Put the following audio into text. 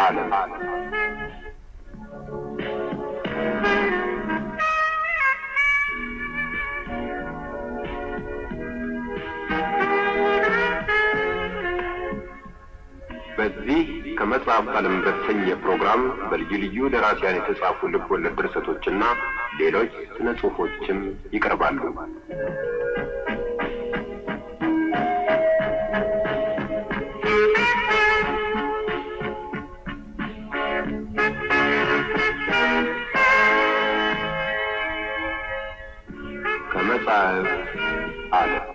ዓለም በዚህ ከመጽሐፍ ዓለም በተሰኘ ፕሮግራም በልዩ ልዩ ደራሲያን የተጻፉ ልቦለድ ድርሰቶችና ሌሎች ስነ ጽሑፎችም ይቀርባሉ። ከመጽሐፍ ዓለም